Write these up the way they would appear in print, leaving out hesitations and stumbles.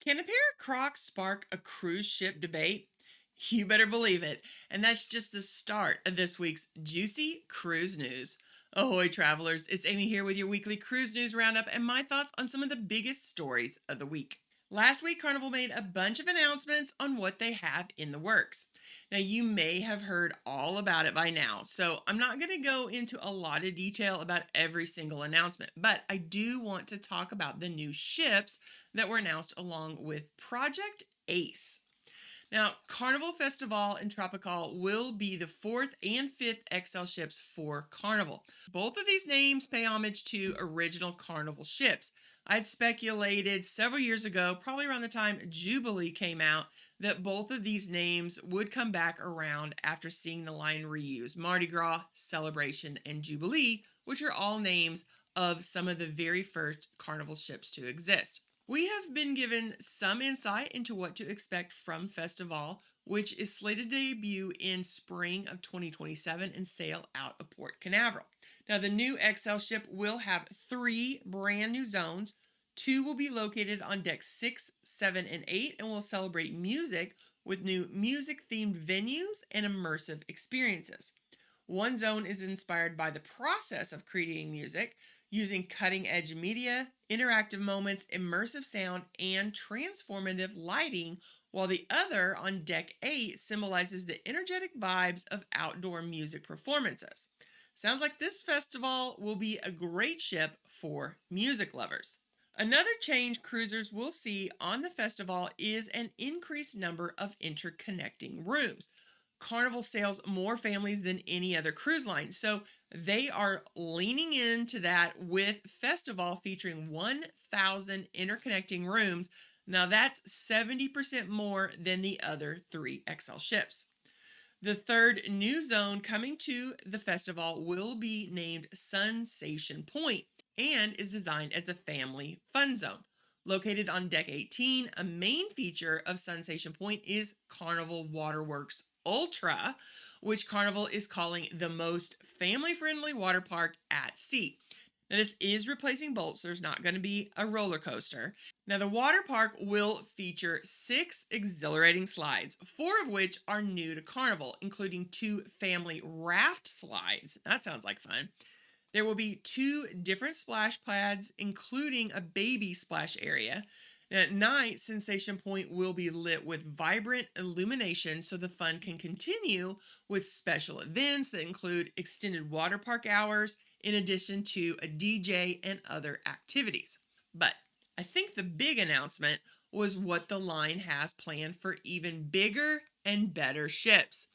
Can a pair of Crocs spark a cruise ship debate? You better believe it. And that's just the start of this week's juicy cruise news. Ahoy, travelers. It's Amy here with your weekly Cruise News Roundup and my thoughts on some of the biggest stories of the week. Last week, Carnival made a bunch of announcements on what they have in the works. Now, you may have heard all about it by now, so I'm not going to go into a lot of detail about every single announcement, but I do want to talk about the new ships that were announced along with Project Ace. Now, Carnival Festival and Tropical will be the 4th and 5th XL ships for Carnival. Both of these names pay homage to original Carnival ships. I'd speculated several years ago, probably around the time Jubilee came out, that both of these names would come back around after seeing the line reuse Mardi Gras, Celebration, and Jubilee, which are all names of some of the very first Carnival ships to exist. We have been given some insight into what to expect from Festival, which is slated to debut in spring of 2027 and sail out of Port Canaveral. Now, the new XL ship will have 3 brand new zones. 2 will be located on decks 6, 7, and 8 and will celebrate music with new music-themed venues and immersive experiences. One zone is inspired by the process of creating music, using cutting-edge media, interactive moments, immersive sound, and transformative lighting, while the other, on Deck 8, symbolizes the energetic vibes of outdoor music performances. Sounds like this festival will be a great ship for music lovers. Another change cruisers will see on the festival is an increased number of interconnecting rooms. Carnival sails more families than any other cruise line, so they are leaning into that with Festival featuring 1,000 interconnecting rooms. Now that's 70% more than the other 3 XL ships. The third new zone coming to the festival will be named Sensation Point and is designed as a family fun zone. Located on Deck 18, a main feature of Sensation Point is Carnival Waterworks Ultra, which Carnival is calling the most family-friendly water park at sea. Now, this is replacing Bolt, so there's not going to be a roller coaster. Now, the water park will feature 6 exhilarating slides, 4 of which are new to Carnival, including 2 family raft slides. That sounds like fun. There will be 2 different splash pads, including a baby splash area. At night, Sensation Point will be lit with vibrant illumination so the fun can continue with special events that include extended water park hours, in addition to a DJ and other activities. But I think the big announcement was what the line has planned for even bigger and better ships.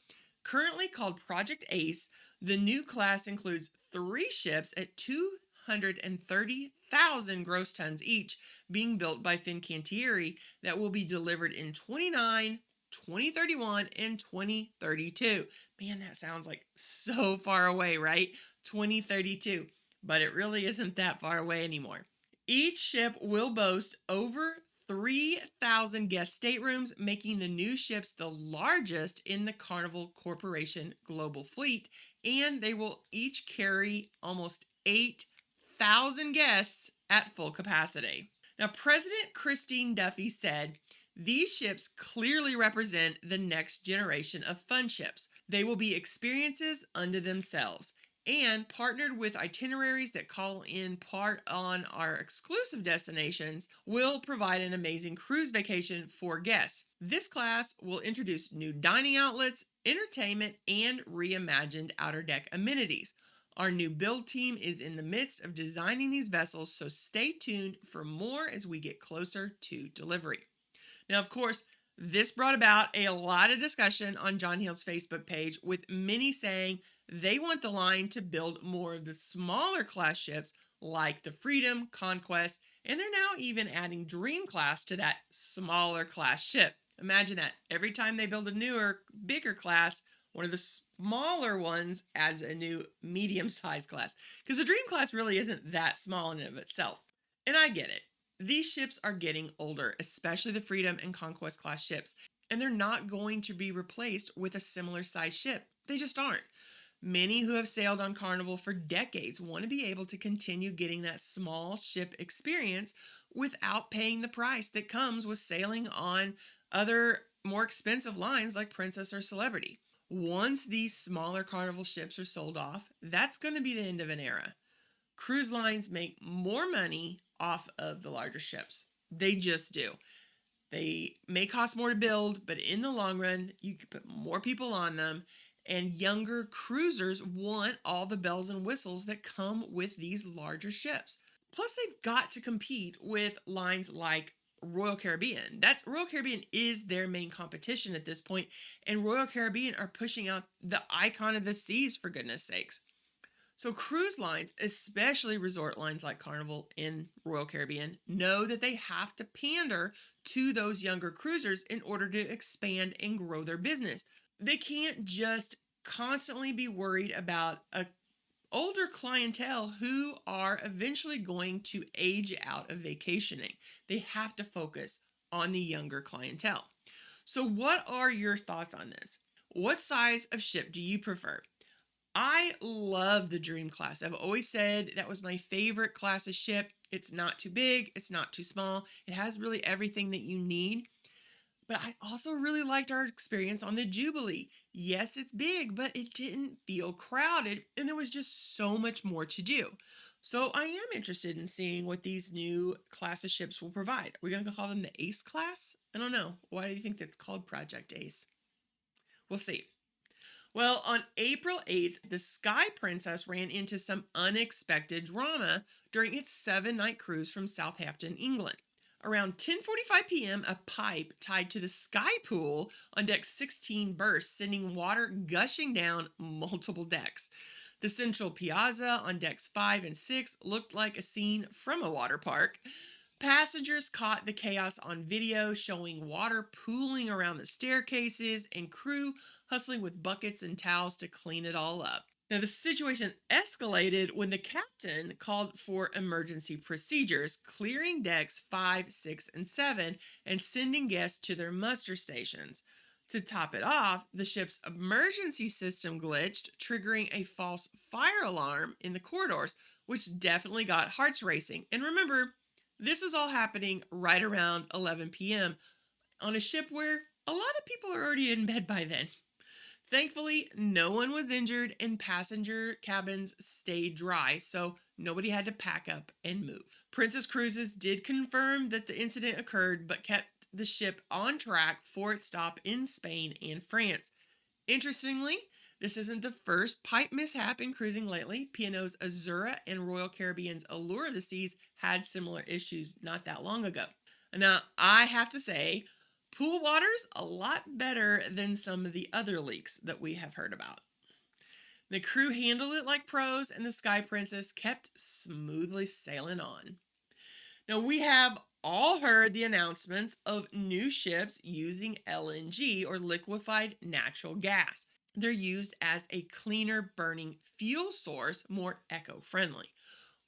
Currently called Project Ace, the new class includes 3 ships at 230,000 gross tons each being built by Fincantieri that will be delivered in 2029, 2031, and 2032. Man, that sounds like so far away, right? 2032. But it really isn't that far away anymore. Each ship will boast over 3,000 guest staterooms, making the new ships the largest in the Carnival Corporation global fleet, and they will each carry almost 8,000 guests at full capacity. Now, President Christine Duffy said, "These ships clearly represent the next generation of fun ships. They will be experiences unto themselves, and partnered with itineraries that call in part on our exclusive destinations, will provide an amazing cruise vacation for guests. This class will introduce new dining outlets, entertainment, and reimagined outer deck amenities. Our new build team is in the midst of designing these vessels, so stay tuned for more as we get closer to delivery." Now, of course, this brought about a lot of discussion on John Hill's Facebook page, with many saying they want the line to build more of the smaller class ships like the Freedom, Conquest, and they're now even adding Dream Class to that smaller class ship. Imagine that. Every time they build a newer, bigger class, one of the smaller ones adds a new medium-sized class. Because the Dream Class really isn't that small in and of itself. And I get it. These ships are getting older, especially the Freedom and Conquest class ships, and they're not going to be replaced with a similar size ship. They just aren't. Many who have sailed on Carnival for decades want to be able to continue getting that small ship experience without paying the price that comes with sailing on other more expensive lines like Princess or Celebrity. Once these smaller Carnival ships are sold off, that's going to be the end of an era. Cruise lines make more money off of the larger ships. They just do. They may cost more to build, but in the long run, you can put more people on them, and younger cruisers want all the bells and whistles that come with these larger ships. Plus, they've got to compete with lines like Royal Caribbean. Royal Caribbean is their main competition at this point, and Royal Caribbean are pushing out the icon of the seas, for goodness sakes. So cruise lines, especially resort lines like Carnival in Royal Caribbean, know that they have to pander to those younger cruisers in order to expand and grow their business. They can't just constantly be worried about a older clientele who are eventually going to age out of vacationing. They have to focus on the younger clientele. So what are your thoughts on this? What size of ship do you prefer? I love the Dream class. I've always said that was my favorite class of ship. It's not too big. It's not too small. It has really everything that you need. But I also really liked our experience on the Jubilee. Yes, it's big, but it didn't feel crowded, and there was just so much more to do. So I am interested in seeing what these new class of ships will provide. Are we going to call them the Ace class? I don't know. Why do you think that's called Project Ace? We'll see. Well, on April 8th, the Sky Princess ran into some unexpected drama during its 7-night cruise from Southampton, England. Around 10:45 p.m., a pipe tied to the sky pool on deck 16 burst, sending water gushing down multiple decks. The central piazza on decks 5 and 6 looked like a scene from a water park. Passengers caught the chaos on video, showing water pooling around the staircases and crew hustling with buckets and towels to clean it all up. Now, the situation escalated when the captain called for emergency procedures, clearing decks 5, 6, and 7 and sending guests to their muster stations. To top it off, the ship's emergency system glitched, triggering a false fire alarm in the corridors, which definitely got hearts racing. And remember, this is all happening right around 11 p.m. on a ship where a lot of people are already in bed by then. Thankfully, no one was injured and passenger cabins stayed dry, so nobody had to pack up and move. Princess Cruises did confirm that the incident occurred, but kept the ship on track for its stop in Spain and France. Interestingly, this isn't the first pipe mishap in cruising lately. P&O's Azura and Royal Caribbean's Allure of the Seas had similar issues not that long ago. Now, I have to say, pool water's a lot better than some of the other leaks that we have heard about. The crew handled it like pros, and the Sky Princess kept smoothly sailing on. Now, we have all heard the announcements of new ships using LNG, or liquefied natural gas. They're used as a cleaner burning fuel source, more eco-friendly.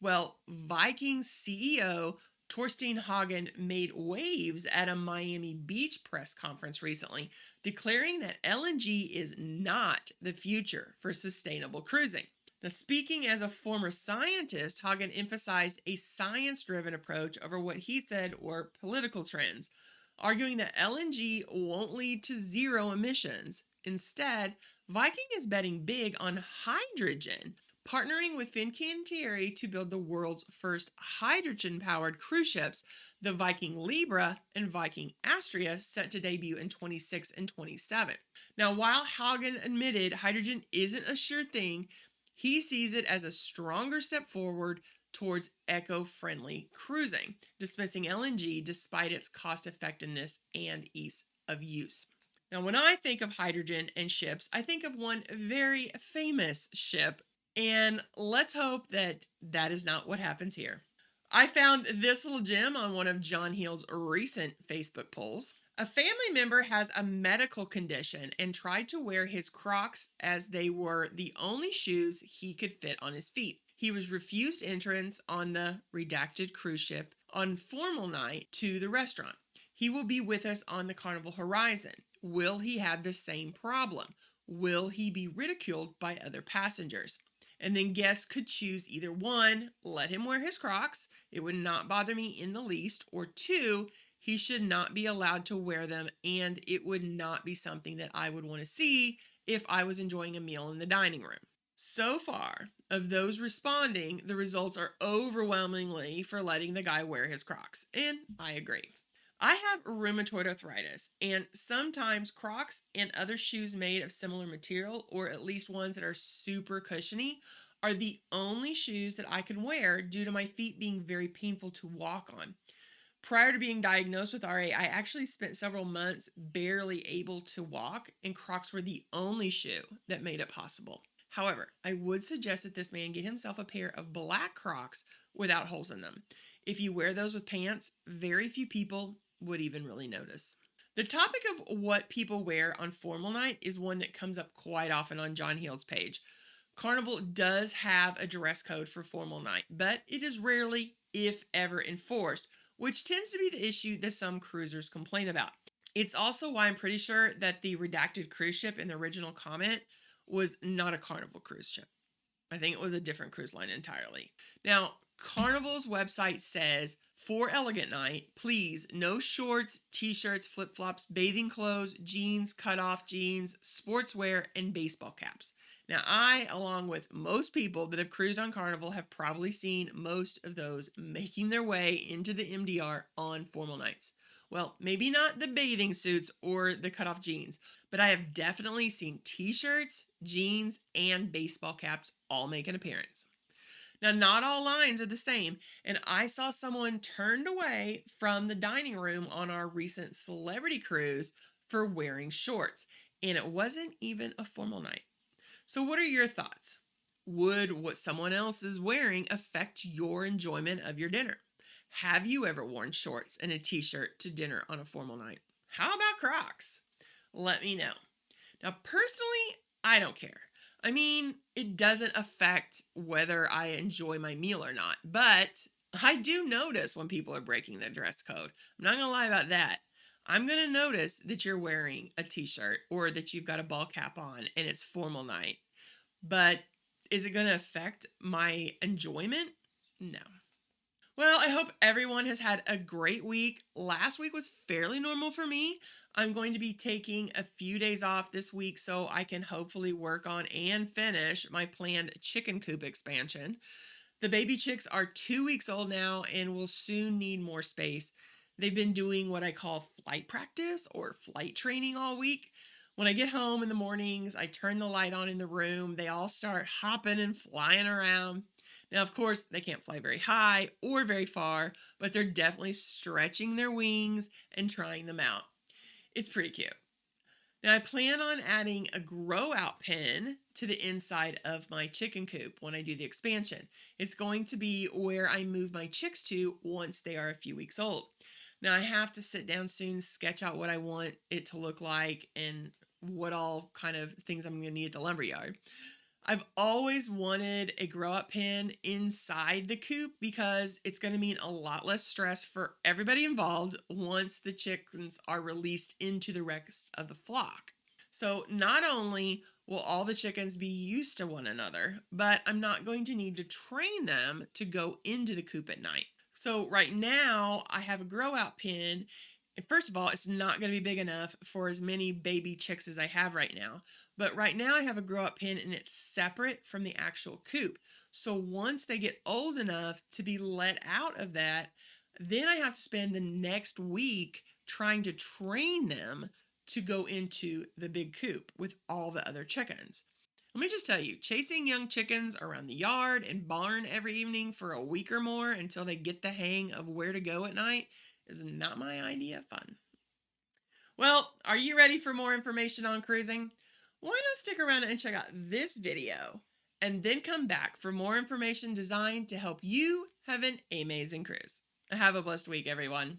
Well, Viking's CEO Torstein Hagen made waves at a Miami Beach press conference recently, declaring that LNG is not the future for sustainable cruising. Now, speaking as a former scientist, Hagen emphasized a science-driven approach over what he said were political trends, arguing that LNG won't lead to zero emissions. Instead, Viking is betting big on hydrogen, partnering with Fincantieri to build the world's first hydrogen-powered cruise ships, the Viking Libra and Viking Astria, set to debut in 26 and 27. Now, while Hagen admitted hydrogen isn't a sure thing, he sees it as a stronger step forward towards eco-friendly cruising, dismissing LNG despite its cost-effectiveness and ease of use. Now, when I think of hydrogen and ships, I think of one very famous ship, and let's hope that that is not what happens here. I found this little gem on one of John Heald's recent Facebook polls. A family member has a medical condition and tried to wear his Crocs as they were the only shoes he could fit on his feet. He was refused entrance on the redacted cruise ship on formal night to the restaurant. He will be with us on the Carnival Horizon. Will he have the same problem? Will he be ridiculed by other passengers? And then guests could choose either one, let him wear his Crocs, it would not bother me in the least, or two, he should not be allowed to wear them and it would not be something that I would want to see if I was enjoying a meal in the dining room. So far, of those responding, the results are overwhelmingly for letting the guy wear his Crocs, and I agree. I have rheumatoid arthritis, and sometimes Crocs and other shoes made of similar material, or at least ones that are super cushiony, are the only shoes that I can wear due to my feet being very painful to walk on. Prior to being diagnosed with RA, I actually spent several months barely able to walk, and Crocs were the only shoe that made it possible. However, I would suggest that this man get himself a pair of black Crocs without holes in them. If you wear those with pants, very few people would even really notice. The topic of what people wear on formal night is one that comes up quite often on John Heald's page. Carnival does have a dress code for formal night, but it is rarely, if ever, enforced, which tends to be the issue that some cruisers complain about. It's also why I'm pretty sure that the redacted cruise ship in the original comment was not a Carnival cruise ship. I think it was a different cruise line entirely. Now, Carnival's website says, for elegant night, please, no shorts, t-shirts, flip-flops, bathing clothes, jeans, cut-off jeans, sportswear, and baseball caps. Now, I, along with most people that have cruised on Carnival, have probably seen most of those making their way into the MDR on formal nights. Well, maybe not the bathing suits or the cut-off jeans, but I have definitely seen t-shirts, jeans, and baseball caps all make an appearance. Now, not all lines are the same, and I saw someone turned away from the dining room on our recent celebrity cruise for wearing shorts, and it wasn't even a formal night. So what are your thoughts? Would what someone else is wearing affect your enjoyment of your dinner? Have you ever worn shorts and a t-shirt to dinner on a formal night? How about Crocs? Let me know. Now, personally, I don't care. I mean, it doesn't affect whether I enjoy my meal or not, but I do notice when people are breaking the dress code. I'm not going to lie about that. I'm going to notice that you're wearing a t-shirt or that you've got a ball cap on and it's formal night. But is it going to affect my enjoyment? No. Well, I hope everyone has had a great week. Last week was fairly normal for me. I'm going to be taking a few days off this week so I can hopefully work on and finish my planned chicken coop expansion. The baby chicks are 2 weeks old now and will soon need more space. They've been doing what I call flight practice or flight training all week. When I get home in the mornings, I turn the light on in the room. They all start hopping and flying around. Now, of course, they can't fly very high or very far, but they're definitely stretching their wings and trying them out. It's pretty cute. Now, I plan on adding a grow-out pen to the inside of my chicken coop when I do the expansion. It's going to be where I move my chicks to once they are a few weeks old. Now, I have to sit down soon, sketch out what I want it to look like and what all kind of things I'm going to need at the lumberyard. I've always wanted a grow-up pen inside the coop because it's going to mean a lot less stress for everybody involved once the chickens are released into the rest of the flock. So not only will all the chickens be used to one another, but I'm not going to need to train them to go into the coop at night. So right now I have a grow-out pen. And first of all, it's not going to be big enough for as many baby chicks as I have right now. But right now I have a grow-up pen and it's separate from the actual coop. So once they get old enough to be let out of that, then I have to spend the next week trying to train them to go into the big coop with all the other chickens. Let me just tell you, chasing young chickens around the yard and barn every evening for a week or more until they get the hang of where to go at night is not my idea of fun. Well, are you ready for more information on cruising? Why not stick around and check out this video and then come back for more information designed to help you have an amazing cruise. Have a blessed week, everyone.